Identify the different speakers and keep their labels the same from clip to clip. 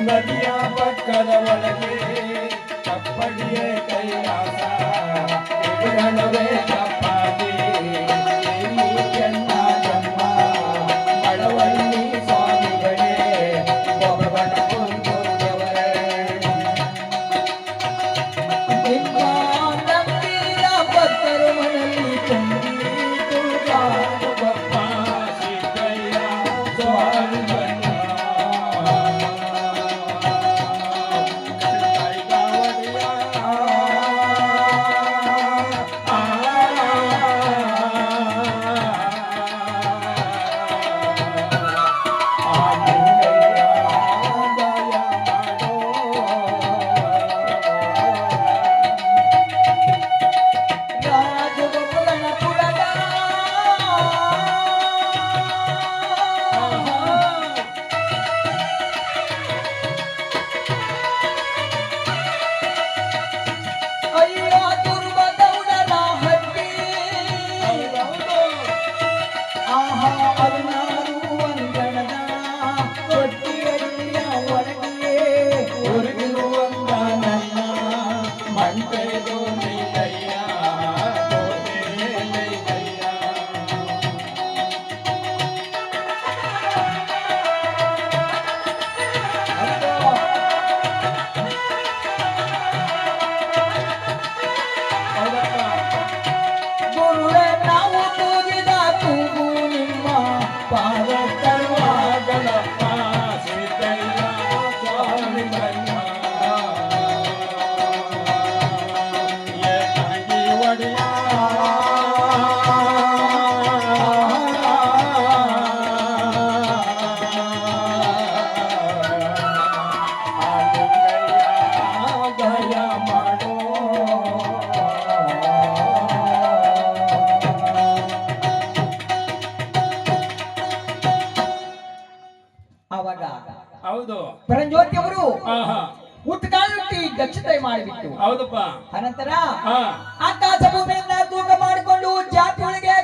Speaker 1: ನದಿಯ ಪಕ್ಕದ ಒಳಗೆ ಕಪ್ಪಡಿಯೇ ಕೈಲಾಸ ಎದುರಣವೇ ಚಪ್ಪಾತಿ ಚೆನ್ನಮ್ಮ ಮಳವಳ್ಳಿ ಸ್ವಾಮಿಗಳೇ ಒಬ್ಬನ ಕುಂದವರೇ ನಿಮ್ಮ ನಂಬಿದ ಭಕ್ತರು ಮನೆಯಲ್ಲಿ ಚಂದೀತು ಬಪ್ಪ ಸಿದ್ದಯ್ಯ ಸ್ವಾಮಿಗಳೇ
Speaker 2: ಹೌದು
Speaker 1: ಪರಂಜ್ಯೋತಿ ಅವರು ಉತ್ಕಾಲುಟ್ಟಿ ದಕ್ಷತೆ ಮಾಡಿಬಿಟ್ಟು
Speaker 2: ಹೌದಪ್ಪ
Speaker 1: ಅನಂತರ ಆಕಾಶ ಭೂಮಿಯನ್ನ ತೂಕ ಮಾಡಿಕೊಂಡು ಜಾತಿಯೊಳಗೆ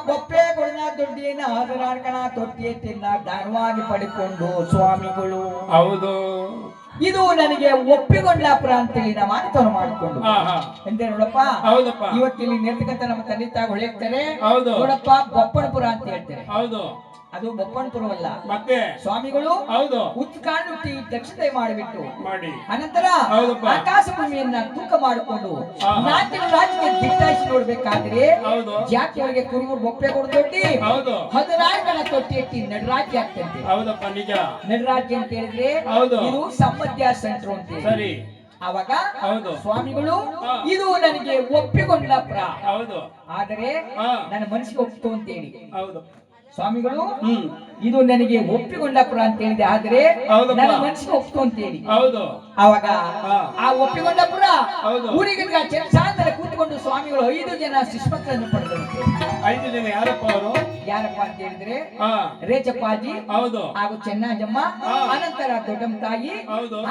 Speaker 1: ಬೊಪ್ಪೆಗಳನ್ನ ದೊಡ್ಡಿಯನ್ನ ಹದರಾಡ್ಕಣ ತೊಟ್ಟಿಯ ತಿನ್ನ ದಾನವಾಗಿ ಪಡೆಕೊಂಡು ಸ್ವಾಮಿಗಳು
Speaker 2: ಹೌದು
Speaker 1: ಇದು ನನಗೆ ಒಪ್ಪಿಕೊಂಡ್ಲಾಪುರ ಅಂತೇಳಿ ನಾ ಮಾತನ್ನು ಮಾಡಿಕೊಂಡು ಎಂದೇ ನೋಡಪ್ಪ ಇವತ್ತಿಲ್ಲಿ ನಿರ್ತಕ್ಕಂಥ ನಮ್ಮ ತಂದೆ ತಾಯಿ ಹೊಳೆಯುತ್ತಾರೆ ನೋಡಪ್ಪ ಬೊಪ್ಪಣಪುರ ಅಂತ ಹೇಳ್ತಾರೆ
Speaker 2: ಹೌದು
Speaker 1: ಅದು ಬೊಪ್ಪಣಪುರವಲ್ಲ
Speaker 2: ಮತ್ತೆ
Speaker 1: ಸ್ವಾಮಿಗಳು
Speaker 2: ಹೌದು
Speaker 1: ಉತ್ಕಾಂಡುಟ್ಟಿ ದಕ್ಷತೆ ಮಾಡಿಬಿಟ್ಟು
Speaker 2: ಮಾಡಿ
Speaker 1: ಅನಂತರ ಆಕಾಶ ಭೂಮಿಯನ್ನ ತೂಕ ಮಾಡಿಕೊಂಡು ನಾಲ್ಕು ರಾಜ್ಯಕ್ಕೆ ದಿಟ್ಟಾಯಿಸಿ ನೋಡ್ಬೇಕಾದ್ರೆ ಜಾತಿಯವರಿಗೆ ಕುರುಬರು ಬೊಪ್ಪೆ ಕೊಡ್ದೊಡ್ಡಿ 16 ಗಣ ತೊಟ್ಟಿ ಎತ್ತಿ ನಡರಾಜ್ಯ ಆಗ್ತಂತೆ.
Speaker 2: ಹೌದಪ್ಪ ನಿಜ.
Speaker 1: ನಡರಾಜ್ಯ ಅಂತ ಹೇಳಿದ್ರೆ ಇದು ಸಂಪದ್ಯ ಸೆಂಟ್ರ್ ಅಂತ ಸರಿ. ಅವಾಗ ಸ್ವಾಮಿಗಳು ಇದು ನನಗೆ ಒಪ್ಪಿಕೊಂಡ ಆದರೆ ನನ್ನ ಮನಸ್ಸಿಗೆ ಒಪ್ಪಿತು ಅಂತೇಳಿ ಸ್ವಾಮಿಗಳು ಇದು ನನಗೆ ಒಪ್ಪಿಕೊಂಡಪುರ ಅಂತ ಹೇಳಿದೆ ಆದ್ರೆ ನನ್ನ ಮನಸ್ಸಿಗೆ ಒಪ್ಪಿತು ಅಂತೇಳಿ ಅವಾಗ ಆ ಒಪ್ಪಿಕೊಂಡಪುರ ಊರಿಗೆ ಸಾಂತರ ಕೂತ್ಕೊಂಡು ಸ್ವಾಮಿಗಳು 5 ಜನ ಶಿಷ್ಮಕ್ಕಳನ್ನು ಪಡೆದಂತೆ.
Speaker 2: 5 ಜನ ಯಾರಪ್ಪ ಅವರು?
Speaker 1: ಯಾರಪ್ಪ ಅಂತ ಹೇಳಿದ್ರೆ ರೇಚಪ್ಪಾಜಿ ಹಾಗೂ ಚೆನ್ನಜಮ್ಮ, ಅನಂತರ ದೊಡ್ಡಮ್ಮ ತಾಯಿ,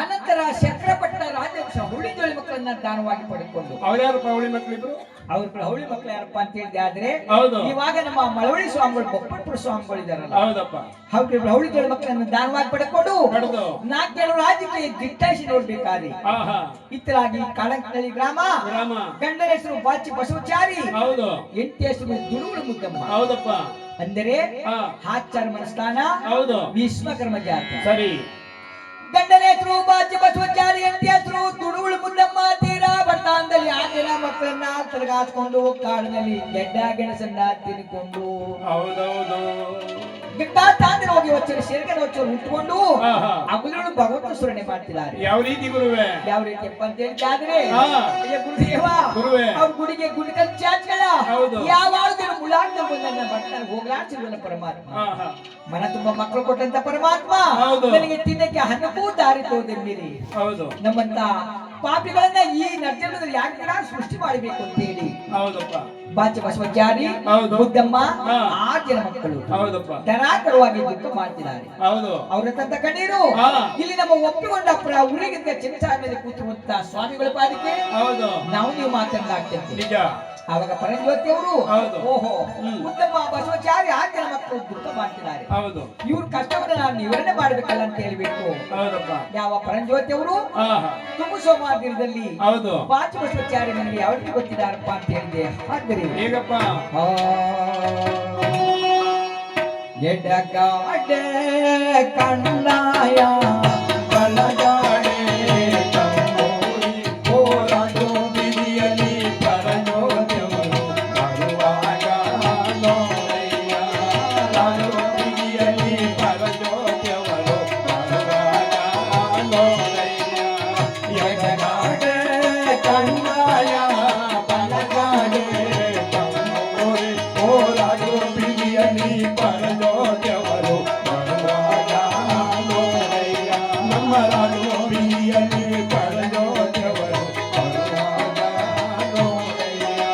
Speaker 1: ಅನಂತರ ಚಕ್ರಪಟ್ಟ ರಾಜವಂಶ ಹುಳಿಜೋಳಿ ಮಕ್ಕಳನ್ನ ದಾನವಾಗಿ ಪಡೆದುಕೊಂಡು
Speaker 2: ಹುಳಿ ಮಕ್ಕಳಿದ್ರು
Speaker 1: ಅವ್ರ ಹೌಳಿ ಮಕ್ಕಳು ಯಾರಪ್ಪ ಅಂತ ಹೇಳಿದೆ ಆದ್ರೆ ಇವಾಗ ನಮ್ಮ ಮಳವಳ್ಳಿ ಸ್ವಾಮಿಗಳು ಬೊಪ್ಪಣಪುರ ಸ್ವಾಮಿಗಳು ಇದಾರಲ್ಲ ಹೌಳಿ ಜೋಳಿ ಮಕ್ಕಳನ್ನು ದಾನವಾಗಿ ಪಡೆದುಕೊಂಡು 4 ರಾಜ್ಯಕ್ಕೆ ದಿಟ್ಟಾಯಿಸಿ ನೋಡ್ಬೇಕಾದ್ರೆ ಇತ್ತಲಾಗಿ ಕಾಳಂಕನಹಳ್ಳಿ ಗ್ರಾಮ ಗಂಡನ ಹೆಸರು ಬಾಚಿ ಬಸವಚಾರಿ, ಹೆಂಡತಿ ಹೆಸರು ದುಡುಗುಳು ಮುದ್ದಮ್ಮ. ಅಂದರೆ ಆಚಾರ ಮನಸ್ಥಾನ ವಿಶ್ವಕರ್ಮ ಜಾತಿ ಸರಿ. ಗಂಡನ ಹೆಸರು ಬಾಚಿ ಬಸವಚಾರಿ, ಹೆಂಡತಿ ಹೆಸರು ದುಡುಗುಳು ಮುದ್ದಮ್ಮ. ತೀರಾ ಬರ್ತಾಂದಲ್ಲಿ 6 ಜನ ಮಕ್ಕಳನ್ನ ತಲಗಾಸ್ಕೊಂಡು ಕಾಡಿನಲ್ಲಿ ಗೆಡ್ಡ ಗೆಣಸನ್ನ ತಿನ್ಕೊಂಡು ಹೋಗಿ ವಚ್ಚರು ಶೇರ್ಗನ ವಚ್ಚರು ಉಟ್ಕೊಂಡು ಅಗುಲಗಳು ಭಗವಂತ ಸ್ಮರಣೆ ಮಾಡ್ತಿದ್ದಾರೆ.
Speaker 2: ಯಾವ ರೀತಿ ಗುರುವೆ?
Speaker 1: ಯಾವ ರೀತಿ ಅಂತ ಹೇಳಿದ್ರೆ ಗುರುದೇವ ಅವ್ರ ಗುಡಿಗೆ ಗುಡಿಕಲ್ ಚಾಚ್ಗಳ ಯಾವಾಗ ಮುಳಾಂಡ ಬಂದನ್ನ ಬರ್ತಾನೆ ಹೋಗ್ಲಾಡ್ಸಿಲ್ವಲ್ಲ ಪರಮಾತ್ಮ. ಮನ ತುಂಬಾ ಮಕ್ಕಳು ಕೊಟ್ಟಂತ ಪರಮಾತ್ಮ ನನಗೆ ತಿನ್ನಕ್ಕೆ ಹಣಕ್ಕೂ ದಾರಿ ತೋದಿರ್ಲಿರಿ. ನಮ್ಮಂತ ಪಾಪಿಗಳನ್ನ ಈ ನರ್ಜನದಲ್ಲಿ ಯಾಕೆ ಸೃಷ್ಟಿ ಮಾಡಬೇಕು ಅಂತ ಹೇಳಿ ಬಾಚ ಬಸವಚಾರಿ ಬುದ್ಧಮ್ಮ 6 ಜನ ಮಕ್ಕಳು ಧರಾಕರವಾಗಿ ದುಃಖ ಮಾಡ್ತಿದ್ದಾರೆ. ಅವರ ತಂದ ಕಣ್ಣೀರು ಇಲ್ಲಿ ನಮ್ಮ ಒಪ್ಪಿಕೊಂಡ ಊರಿಗೆ ಚಿನ್ನಸಾರ ಮೇಲೆ ಕೂತಿರುವಂತ ಸ್ವಾಮಿಗಳ ಪಾಲಿಕೆ ನಾವು ನೀವು ಮಾತನಾಡ್ತೇವೆ. ಅವಾಗ ಪರಂಜ್ಯೋತಿ ಅವರು
Speaker 2: ಹೌದು.
Speaker 1: ಓಹೋ ಉತ್ತಮ ಬಸವಚಾರಿ ಆಚರ ಮಕ್ಕಳು ದುಃಖ ಮಾಡ್ತಿದ್ದಾರೆ,
Speaker 2: ಹೌದು,
Speaker 1: ಇವ್ರ ಕಷ್ಟವನ್ನು ನಾನು ನಿವಾರಣೆ ಮಾಡ್ಬೇಕಲ್ಲ ಅಂತ ಹೇಳ್ಬಿಟ್ಟು
Speaker 2: ಹೌದಪ್ಪ.
Speaker 1: ಯಾವ ಪರಂಜ್ಯೋತಿ ಅವರು
Speaker 2: ಆಹಾ,
Speaker 1: ತುಂಬ ಸೋಮವಾರದಲ್ಲಿ
Speaker 2: ಹೌದು,
Speaker 1: ಬಾಚ ಬಸವಚಾರಿ ನನಗೆ ಯಾವ ರೀತಿ ಗೊತ್ತಿದ್ದಾರಪ್ಪ ಅಂತ ಹೇಳಿದೆ. ಹಾಗೆ
Speaker 2: ಹೇಗಪ್ಪ?
Speaker 1: ಎಡಗಾಡೆ ಕಣ್ಣಾಯ ಬಲಗಾಡೆ
Speaker 2: ತಮ್ಮೋರಿ ಹೋರಾಟೋ ಬಿದಿಯಲಿ ಪರಜೋತ್ಯವರು ಬರುವಾಗ ನೋಡಯ್ಯ. ರಾಜೋ ಬಿದಿಯಲಿ ಪರಜೋತ್ಯವರು ಬರುವಾಗ ನೋಡಯ್ಯ. ಎಡಗಾಡೆ ಕಣ್ಣಾಯ ಬಲಗಾಡೆ ತಮ್ಮೋರಿ ಹೋರಾಟೋ ಬಿದಿಯಲಿ ಪರಜೋತ್ಯವರು ಬರುವಾಗ ನೋಡಯ್ಯ. ನಮ್ಮ ರಾಜೋ ಬಿದಿಯಲಿ ಪರಜೋತ್ಯವರು ಬರುವಾಗ ನೋಡಯ್ಯ.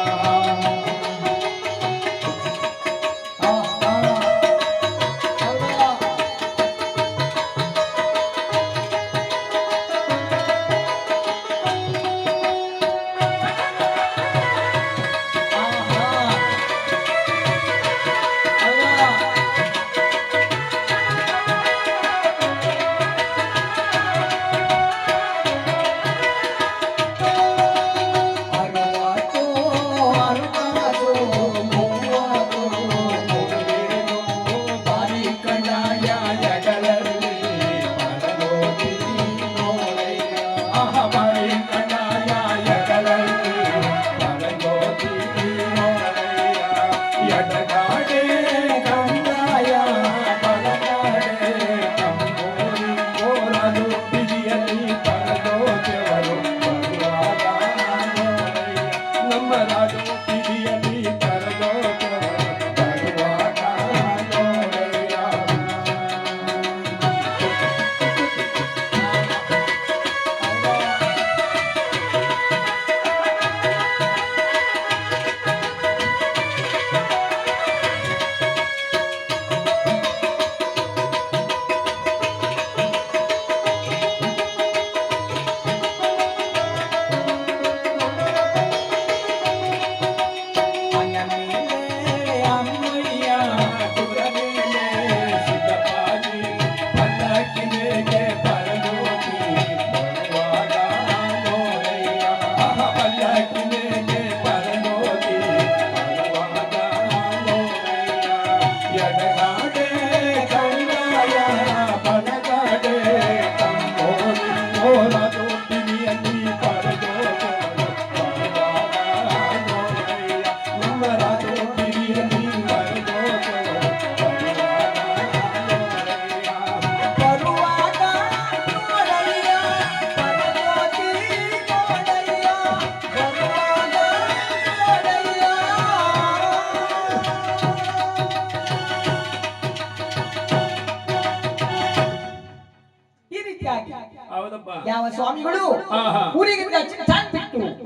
Speaker 2: ಹೌದಪ್ಪ.
Speaker 1: ಯಾವ ಸ್ವಾಮಿಗಳು
Speaker 2: ಆಹಾ.
Speaker 1: ಊರಿಗೆ ಬಿಟ್ಟು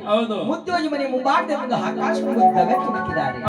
Speaker 2: ಹೌದು,
Speaker 1: ಮುದ್ದೋಜಿ ಮನೆ ಮುಂಭಾಗದಲ್ಲಿ ಆಕಾಶ